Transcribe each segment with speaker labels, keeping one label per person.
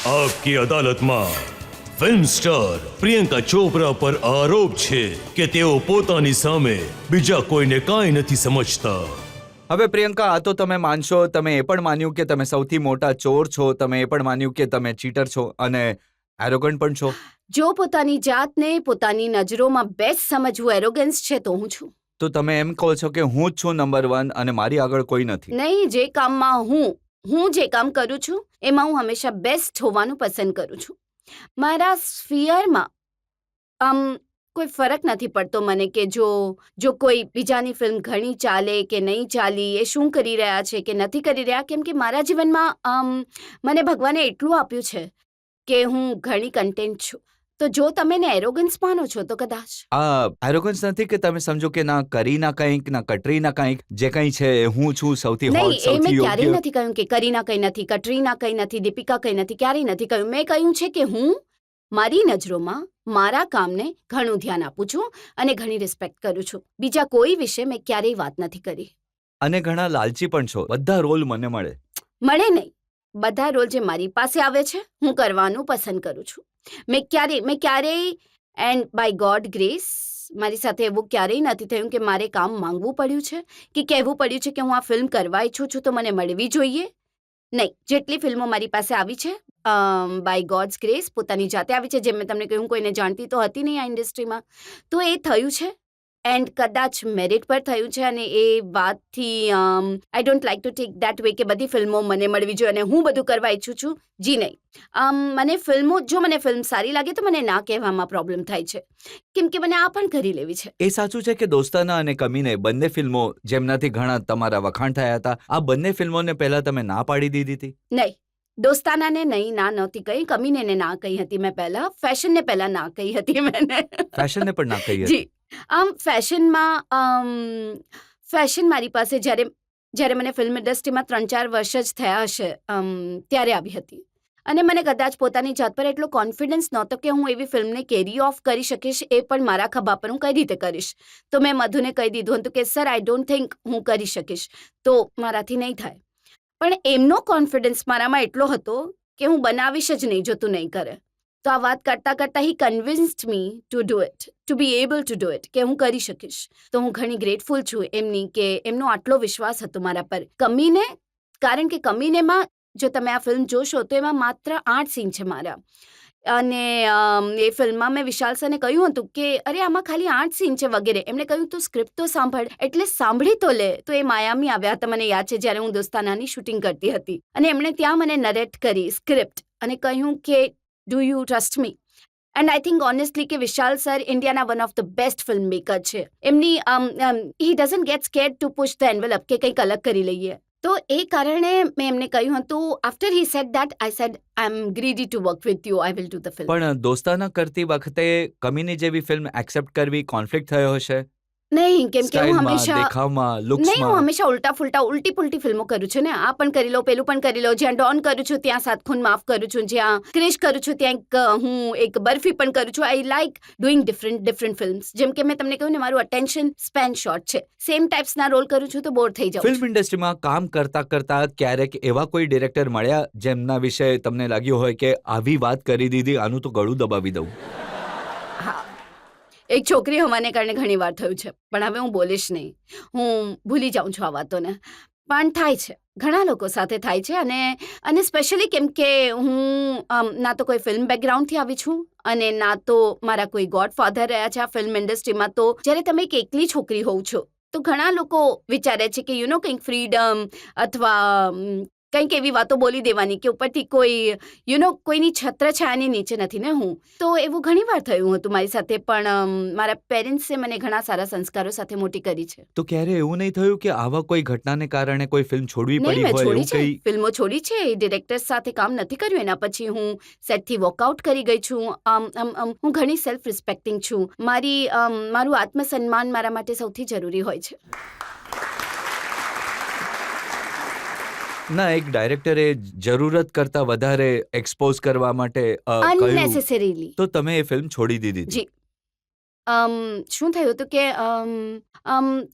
Speaker 1: आपकी अदालत में फिल्म स्टार प्रियंका चोपड़ा पर आरोप છે કે તેઓ પોતાની સામે બીજા કોઈને કાંઈ નથી સમજતા।
Speaker 2: હવે પ્રિયંકા, આ તો તમે માનશો, તમે એ પણ માન્યું કે તમે સૌથી મોટા ચોર છો, તમે એ પણ માન્યું કે તમે ચીટર છો અને એરોગન્ટ પણ છો।
Speaker 3: જો પોતાની જાતને પોતાની નજરોમાં બેસ્ટ સમજવું એરોગન્સ છે તો હું છું।
Speaker 2: તો તમે એમ કહો છો કે હું જ છું નંબર 1 અને મારી આગળ કોઈ નથી?
Speaker 3: નહીં, જે કામમાં હું જે કામ કરું છું એમાં હું હંમેશા બેસ્ટ હોવાનું પસંદ કરું છું। મારા સ્ફિયરમાં કોઈ ફરક નથી પડતો મને કે જો કોઈ બીજાની ફિલ્મ ઘણી ચાલે કે નહીં ચાલી, એ શું કરી રહ્યા છે કે નથી કરી રહ્યા, કેમ કે મારા જીવનમાં મને ભગવાને એટલું આપ્યું છે કે હું ઘણી કન્ટેન્ટ છું। તો જો તમે ને એરોગન્સ માનો છો તો કદાચ
Speaker 2: આ એરોગન્સ નથી કે તમે સમજો કે ના કરીના કંઈક ના કટરીના કંઈક, જે કંઈ છે એ હું છું, સૌથી હોટ,
Speaker 3: નહીં, એ
Speaker 2: સૌથી
Speaker 3: મેં ક્યારેય
Speaker 2: યોગ્ય।
Speaker 3: નથી કહ્યું કે કરીના કંઈ નથી, કટરીના કંઈ નથી, દીપિકા કંઈ નથી, ક્યારેય નથી કહ્યું। મેં કહ્યું છે કે હું મારી નજરોમાં મારા કામને ઘણું ધ્યાન આપું છું અને ઘણી રિસ્પેક્ટ કરું છું। બીજા કોઈ વિશે મેં ક્યારેય વાત નથી કરી।
Speaker 2: અને ઘણા લાલચી પણ છો, બધા રોલ મને મળે
Speaker 3: નહીં, બધા રોલ જે મારી પાસે આવે છે હું કરવાનું પસંદ કરું છું। મેં ક્યારેય એન્ડ બાય ગોડ ગ્રેસ મારી સાથે એવું ક્યારેય નથી થયું કે મારે કામ માંગવું પડ્યું છે કે કહેવું પડ્યું છે કે હું આ ફિલ્મ કરવા ઈચ્છું છું તો મને મળવી જોઈએ। નહીં, જેટલી ફિલ્મો મારી પાસે આવી છે બાય ગોડ્સ ગ્રેસ પોતાની જાતે આવી છે। જેમ મેં તમને કહ્યું, કોઈને જાણતી તો હતી નહીં આ ઇન્ડસ્ટ્રીમાં, તો એ થયું છે એન્ડ કદાચ મેરિટ પર થયું છે। અને એ વાતથી આઈ don't like to take that way કે બધી ફિલ્મો મને મળવી જોઈએ અને હું બધું કરવા ઈચ્છું છું। જી નહીં, મને ફિલ્મ સારી લાગે તો મને ના કહેવામાં પ્રોબ્લેમ થાય છે, કેમ કે મને આ પણ કરી લેવી છે।
Speaker 2: એ સાચું છે કે દોસ્તાના અને કમીને બંને ફિલ્મો જેમનાથી ઘણા તમારા વખાણ થયા હતા, આ બંને ફિલ્મોને પહેલા તમે ના પાડી દીધી હતી?
Speaker 3: નહીં, દોસ્તાનાને નહીં ના નહોતી કહી, કમીને ના કહી હતી મેં પહેલા, ફેશનને પહેલા ના કહી હતી મેં।
Speaker 2: ફેશનને પણ ના કહી હતી?
Speaker 3: જી, ફેશન મારી પાસે જ્યારે મને ફિલ્મ ઇન્ડસ્ટ્રીમાં 3-4 વર્ષ જ થયા હશે ત્યારે આવી હતી અને મને કદાચ પોતાની જાત પર એટલો કોન્ફિડન્સ નહોતો કે હું એવી ફિલ્મને કેરી ઓફ કરી શકીશ, એ પણ મારા ખભા પર હું કઈ રીતે કરીશ। તો મેં મધુને કહી દીધું હતું કે સર, આઈ ડોન્ટ થિંક હું કરી શકીશ, તો મારાથી નહીં થાય। પણ એમનો કોન્ફિડન્સ મારામાં એટલો હતો કે હું બનાવીશ જ નહીં જો તું નહીં કરે। તો આ વાત કરતાં he convinced me to do it, to be able to do it, કે હું કરી શકીશ। તો હું ઘણી ગ્રેટફુલ છું એમની કે એમનો આટલો વિશ્વાસ હતો મારા પર। કમીને, કારણ કે કમીનેમાં જો તમે આ ફિલ્મ જોશો તો એમાં માત્ર 8 સીન છે મારા અને એ ફિલ્મમાં મેં વિશાલ સરને કહ્યું હતું કે અરે આમાં ખાલી 8 સીન છે વગેરે। એમણે કહ્યું તું સ્ક્રિપ્ટ તો સાંભળ, એટલે સાંભળી તો લે। તો એ માયામી આવ્યા હતા, મને યાદ છે, જ્યારે હું દોસ્તાનાની શૂટિંગ કરતી હતી અને એમણે ત્યાં મને નરેટ કરી સ્ક્રિપ્ટ અને કહ્યું કે do you trust me? And I think honestly કે વિશાલ સર ઇન્ડિયાના one of the best film maker છે। એમની he doesn't get scared to push the envelope કે કંઈક અલગ કરી લઈએ। તો એ કારણે મેં એમને કહ્યું હતું, after he said that I said I am greedy to work with you, I will do the film.
Speaker 2: પણ દોસ્તાના કરતી વખતે કમીની જેવી ફિલ્મ એક્સેપ્ટ કરવી કોન્ફ્લિક્ટ થયો હશે?
Speaker 3: નહીં, કેમ કે હું
Speaker 2: સ્ટાઇલમાં,
Speaker 3: હંમેશા
Speaker 2: દેખાવમાં,
Speaker 3: નહીં, હું
Speaker 2: લુક્સમાં?
Speaker 3: હંમેશા ઉલટી પુલટી ફિલ્મો કરું છું ને। આ પણ કરી લો, પેલું પણ કરી લો। જ્યાં ડોન કરું છું ત્યાં સાત ખૂન માફ કરું છું, જ્યાં ક્રિશ કરું છું ત્યાં હું એક બરફી પણ કરું છું। I like doing different films. જેમ કે મેં તમને કહ્યું ને, મારું અટેન્શન સ્પેન શોર્ટ છે, સેમ ટાઈપ્સના રોલ કરું છું તો બોર થઈ જાઉં
Speaker 2: ફિલ્મ ઇન્ડસ્ટ્રીમાં કામ કરતા ક્યારેક એવા કોઈ ડિરેક્ટર મળ્યા જેમના વિશે તમને લાગ્યું હોય કે આવી વાત કરી દીધી, આનું તો ગળું દબાવી દઉં?
Speaker 3: હા, એક છોકરી હોવાને કારણે ઘણી વાર થયું છે, પણ હવે હું બોલીશ નહીં, હું ભૂલી જાઉં છું આ વાતોને। પણ થાય છે, ઘણા લોકો સાથે થાય છે અને સ્પેશિયલી કેમ કે હું ના તો કોઈ ફિલ્મ બેકગ્રાઉન્ડથી આવી છું અને ના તો મારા કોઈ ગોડફાધર રહ્યા છે આ ફિલ્મ ઇન્ડસ્ટ્રીમાં। તો જ્યારે તમે એક એકલી છોકરી હોવ છો તો ઘણા લોકો વિચારે છે કે કંઈક ફ્રીડમ અથવા કંઈક એવી વાતો બોલી દેવાની કે ઉપરથી કોઈ કોઈની છત્રછાયાની નીચે નથી ને હું। તો એવું ઘણી વાર થયું હતું મારી સાથે, પણ મારા પેરેન્ટ્સે મને ઘણા સારા સંસ્કારો સાથે મોટી કરી છે।
Speaker 2: તો ક્યારે એવું નહીં થયું કે આવા કોઈ ઘટનાને કારણે કોઈ ફિલ્મ છોડવી
Speaker 3: નહીં,
Speaker 2: પડી
Speaker 3: મેં
Speaker 2: હોય
Speaker 3: છોડી
Speaker 2: એવું
Speaker 3: છે,
Speaker 2: કંઈ?
Speaker 3: ફિલ્મો છોડી છે, ડિરેક્ટર્સ સાથે કામ નથી કર્યું, એના પછી હું સેટથી વોકઆઉટ કરી ગઈ છું। હું ઘણી સેલ્ફ રિસ્પેક્ટિંગ છું। મારું આત્મસન્માન મારા માટે સૌથી જરૂરી હોય છે।
Speaker 2: ના, એક ડાયરેક્ટરે જરૂરત કરતા વધારે એક્સપોઝ કરવા માટે કહ્યું
Speaker 3: અનનેસેસરીલી।
Speaker 2: તો તમે એ ફિલ્મ છોડી દીધી હતી?
Speaker 3: જી, શું થયું હતું કે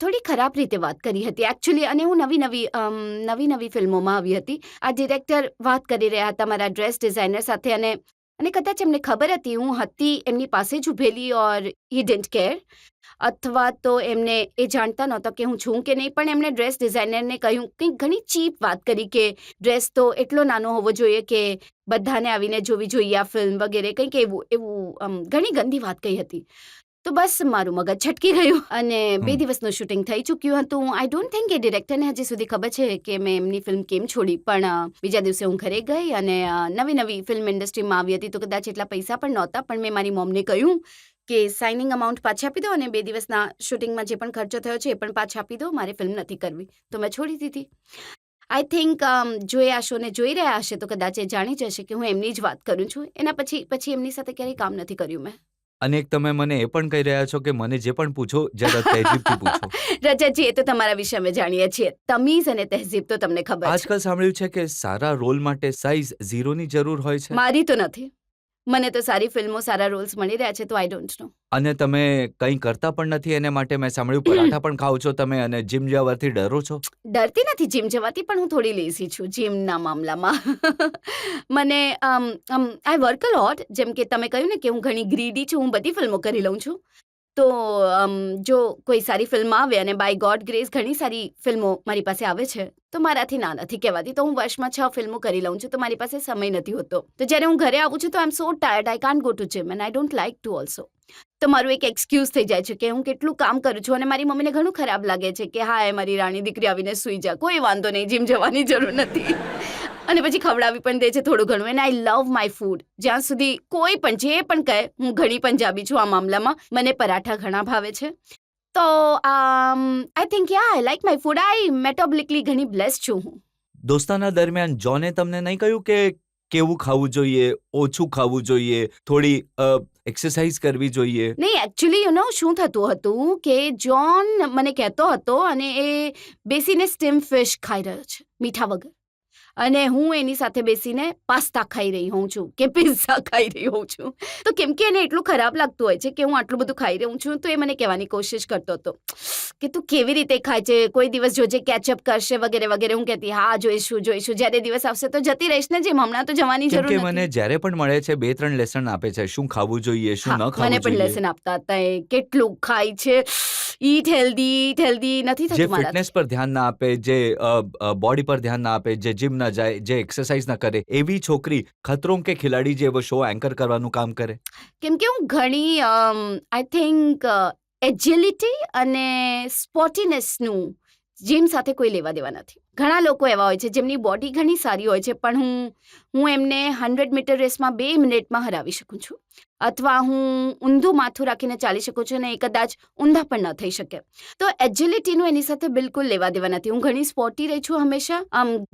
Speaker 3: થોડી ખરાબ રીતે વાત કરી હતી એકચ્યુઅલી, અને હું નવી નવી ફિલ્મોમાં આવી હતી. આ ડિરેક્ટર વાત કરી રહ્યા હતા મારા ડ્રેસ ડિઝાઇનર સાથે, અને કદાચ એમને ખબર હતી હું હતી એમની પાસે જ ઊભેલી, ઓર હી ડિડન્ટ કેર, અથવા તો એમને એ જાણતા નહોતા કે હું છું કે નહીં. પણ એમણે ડ્રેસ ડિઝાઇનરને કહ્યું કંઈક ઘણી ચીપ વાત કરી કે ડ્રેસ તો એટલો નાનો હોવો જોઈએ કે બધાને આવીને જોવી જોઈએ આ ફિલ્મ વગેરે, કંઈક એવું ઘણી ગંદી વાત કહી હતી. તો બસ મારું મગજ છટકી ગયું, અને 2 દિવસનું શૂટિંગ થઈ ચૂક્યું હતું. આઈ ડોન્ટ થિંક કે ડિરેક્ટરને હજી સુધી ખબર છે કે મેં એમની ફિલ્મ કેમ છોડી. પણ બીજા દિવસે હું ઘરે ગઈ અને નવી ફિલ્મ ઇન્ડસ્ટ્રીમાં આવી હતી, તો કદાચ એટલા પૈસા પણ નહોતા, પણ મેં મારી મોમને કહ્યું કે સાઇનિંગ અમાઉન્ટ પાછી આપી દો, અને 2 દિવસના શૂટિંગમાં જે પણ ખર્ચો થયો છે એ પણ પાછા આપી દો, મારે ફિલ્મ નથી કરવી. તો મેં છોડી દીધી. આઈ થિંક જો એ આ શોને જોઈ રહ્યા હશે તો કદાચ એ જાણી જશે કે હું એમની જ વાત કરું છું. એના પછી એમની સાથે ક્યારેય કામ નથી કર્યું મેં.
Speaker 2: અને એક તમે મને એ પણ કહી રહ્યા છો કે મને જે પણ પૂછો જરા તહેજીબથી પૂછો.
Speaker 3: રજતજી, એ તો તમારા વિશે અમે જાણીએ છીએ. તમીઝ અને તહેજીબ તો તમને ખબર છે.
Speaker 2: આજકાલ સાંભળ્યું છે કે સારા રોલ માટે સાઈઝ 0 ની જરૂર હોય છે.
Speaker 3: મારી તો નથી. મને તો સારી ફિલ્મો, સારા રોલ્સ મળી રહ્યા છે, તો આઈ ડોન્ટ નો.
Speaker 2: અને તમે કંઈ કરતા પણ નથી એને માટે. મેં સાંભળ્યું પરાઠા પણ ખાઓ છો તમે, અને જીમ જવાથી ડરો છો.
Speaker 3: ડરતી નથી જીમ જવાથી, પણ હું થોડી લેઝી છું જીમના મામલામાં. મને આઈ વર્ક અ લોટ. જેમ કે તમે કહ્યું ને કે હું ઘણી ગ્રીડી છું, હું બધી ફિલ્મો કરી લઉં છું. તો જો કોઈ સારી ફિલ્મ આવે, અને બાય ગોડ ગ્રેસ ઘણી સારી ફિલ્મો મારી પાસે આવે છે, તો મારાથી ના નથી કહેવાતી. તો હું વર્ષમાં 6 ફિલ્મો કરી લઉં છું, તો મારી પાસે સમય નથી હોતો. તો જ્યારે હું ઘરે આવું છું તો I am so tired, I can't go to gym, and I don't like to also. તો મારું એક એક્સક્યુઝ થઈ જાય છે કે હું કેટલું કામ કરું છું, અને મારી મમ્મીને ઘણું ખરાબ લાગે છે કે હા, એ મારી રાણી દીકરી આવીને સૂઈ જા, કોઈ વાંધો નહીં, જીમ જવાની જરૂર નથી. અને પછી ખવડાવી પણ દે છે થોડું ઘણું. And I love my food. જ્યાં સુધી કોઈ પણ જે પણ કહે, હું ઘણી પંજાબી છું આ મામલામાં, મને પરાઠા ઘણા ભાવે છે. તો I think I like my food. I metabolically ઘણી બ્લેસ્ડ છું હું.
Speaker 2: દોસ્તાના દરમિયાન જોને તમને નહીં કહ્યું કે કેવું ખાવું જોઈએ, ઓછું ખાવું જોઈએ, થોડી એક્સરસાઇઝ કરવી જોઈએ?
Speaker 3: નહીં, એકચ્યુઅલી શું થતું હતું કે જોન મને કહેતો હતો, અને એ બેસીને સ્ટીમ ફિશ ખાઈ રહ્યો છે મીઠા વગર, અને હું એની સાથે બેસીને પાસ્તા ખાઈ રહી હોઉં છું કે પિઝા ખાઈ રહી હોઉં છું. તો કેમ કે એને એટલું ખરાબ લાગતું હોય છે કે હું આટલું બધું ખાઈ રહું છું, તો એ મને કહેવાની કોશિશ કરતો હતો કે તું કેવી રીતે ખાય છે, કોઈ દિવસ જોજે કેચઅપ કરશે વગેરે વગેરે. હું કહેતી હા, જોઈશું. જ્યારે દિવસ આવશે તો જતી રહીશ ને, જેમ હમણાં તો જવાની જરૂર
Speaker 2: કે
Speaker 3: નથી.
Speaker 2: મને જ્યારે પણ મળે છે 2-3 લેસન આપે છે, શું ખાવું જોઈએ, શું ન
Speaker 3: મને
Speaker 2: ખાવું
Speaker 3: પણ
Speaker 2: જોઈએ.
Speaker 3: લેસન આપતા હતા. એ કેટલું ખાય છે, ઈટ હેલ્ધી નથી
Speaker 2: જે
Speaker 3: થતું મારાથી.
Speaker 2: ફિટનેસ પર ધ્યાન ના આપે, જે બોડી પર ધ્યાન ના આપે, જે જીમ ના જાય, જે એક્સરસાઇઝ ના કરે, એવી છોકરી ખતરોં કે ખિલાડી જેવો શો એન્કર કરવાનું કામ કરે.
Speaker 3: કેમ કે હું ઘણી આઈ થિંક એજિલિટી અને સ્પોટીનેસનું જીમ સાથે કોઈ લેવા દેવા નથી. ઘણા લોકો એવા હોય છે જેમની બોડી ઘણી સારી હોય છે, પણ હું એમને 100 મીટર રેસમાં 2 મિનિટમાં હરાવી શકું છું, અથવા હું ઊંધું માથું રાખીને ચાલી શકું છું, અને એ કદાચ ઊંધા પણ ન થઈ શકે. તો એજિલિટીનું એની સાથે બિલકુલ લેવા દેવા નથી. હું ઘણી સ્પોર્ટી રહી છું હંમેશા.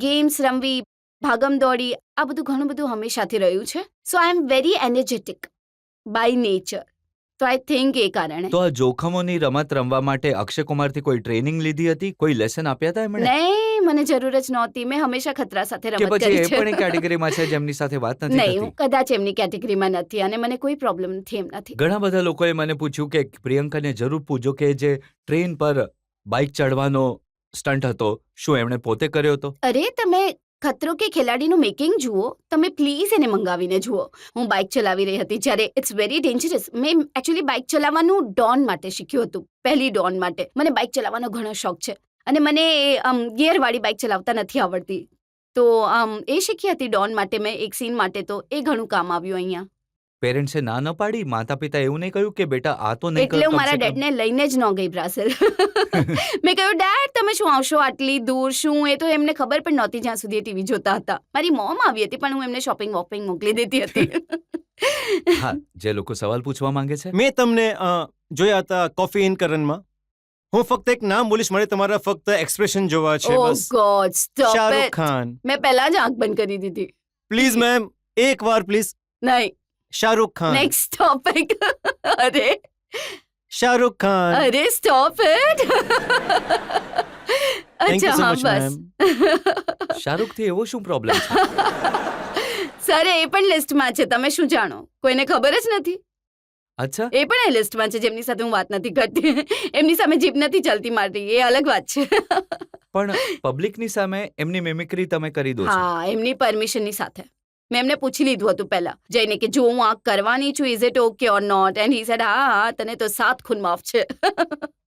Speaker 3: ગેમ્સ રમવી, ભાગમ દોડી, આ બધું ઘણું બધું હંમેશાથી રહ્યું છે. So I am very energetic by nature. તો આઈ થિંક એ કારણે.
Speaker 2: તો આ જોખમોની રમત રમવા માટે અક્ષય કુમારથી કોઈ ટ્રેનિંગ લીધી હતી, કોઈ લેસન આપ્યા હતા એમણે?
Speaker 3: નહીં, મને જરૂર જ નહોતી. મેં હંમેશા ખતરા સાથે
Speaker 2: કે
Speaker 3: રમત
Speaker 2: પછી
Speaker 3: કરી
Speaker 2: એ
Speaker 3: છે.
Speaker 2: પણ એક કેટેગરીમાં છે જેમની સાથે વાત નથી
Speaker 3: નહીં, હું
Speaker 2: થતી?
Speaker 3: કદાચ એમની કેટેગરીમાં નથી, અને મને કોઈ પ્રોબ્લેમ નથી એમનાથી.
Speaker 2: ઘણા બધા લોકોએ મને પૂછ્યું કે પ્રિયંકાને જરૂર પૂછજો કે જે ટ્રેન પર બાઇક ચડવાનો સ્ટન્ટ હતો, શું એમણે પોતે કર્યો હતો?
Speaker 3: અરે, તમે ખતરો કે ખેલાડીનું મેકિંગ જુઓ, તમે પ્લીઝ એને મંગાવીને જુઓ. હું બાઇક ચલાવી રહી હતી જ્યારે ઇટ્સ વેરી ડેન્જરસ. મેં એકચ્યુઅલી બાઇક ચલાવવાનું ડોન માટે શીખ્યું હતું, પહેલી ડોન માટે. મને બાઇક ચલાવવાનો ઘણો શોખ છે, અને મને ગિયરવાળી બાઇક ચલાવતા નથી આવડતી. તો એ શીખી હતી ડોન માટે મેં, એક સીન માટે. તો એ ઘણું કામ આવ્યું અહીંયા.
Speaker 2: પેરેન્ટ્સે ના ન પાડી? માતા પિતા એવું નહીં કહ્યું કે બેટા આ તો નહીં કર?
Speaker 3: એટલે હું
Speaker 2: કમ
Speaker 3: મારા
Speaker 2: સે કમ?
Speaker 3: ડેડને લઈને જ ન ગઈ બ્રાઝિલ. મેં કહ્યું, ડેડ તમે શું આવશો આટલી દૂર? શું? એ તો એમને ખબર પણ નહોતી જ્યાં સુધી એ ટીવી જોતા હતા. મારી મોમ આવી હતી, પણ હું એમને શોપિંગ વોપિંગ મોકલી દેતી હતી.
Speaker 2: હા, જે લોકો સવાલ પૂછવા માંગે છે.
Speaker 4: મેં તમને જોયા હતા કોફી ઇન કરનમાં. હું ફક્ત એક નામ બોલીશ, મારે તમારા ફક્ત એક્સપ્રેશન જોવા છે
Speaker 3: ઓ
Speaker 4: બસ.
Speaker 3: God, stop
Speaker 4: Shahrukh
Speaker 3: it.
Speaker 4: Khan.
Speaker 3: મેં પહેલા જ આંખ બંધ કરી દીધી.
Speaker 4: પ્લીઝ મેમ, એક વાર પ્લીઝ.
Speaker 3: નહીં,
Speaker 4: શાહરુખ ખાન.
Speaker 3: Next topic. અરે
Speaker 4: શાહરુખ ખાન.
Speaker 3: અરે સ્ટોપ ઇટ.
Speaker 4: Thank you
Speaker 3: અચ્છા,
Speaker 4: so
Speaker 3: હા
Speaker 4: much,
Speaker 3: બસ.
Speaker 2: શાહરુખથી એવો શું પ્રોબ્લેમ છે?
Speaker 3: સર, એ પણ લિસ્ટમાં છે. તમે શું જાણો? કોઈને ખબર જ નથી.
Speaker 2: અચ્છા
Speaker 3: એ પણ એ લિસ્ટમાં છે જેમની સાથે હું વાત નથી કરતી એમની સામે જીભ નથી ચલતી મારી એ અલગ વાત છે
Speaker 2: પણ પબ્લિકની સામે એમની મિમિક્રી તમે કરી દો છો
Speaker 3: હા એમની પરમિશનની સાથે મેં એમને પૂછી લીધું હતું પહેલા જઈને કે જો હું આ કરવાની છું is it okay or not and he said હા હા તને તો 7 ખૂન માફ છે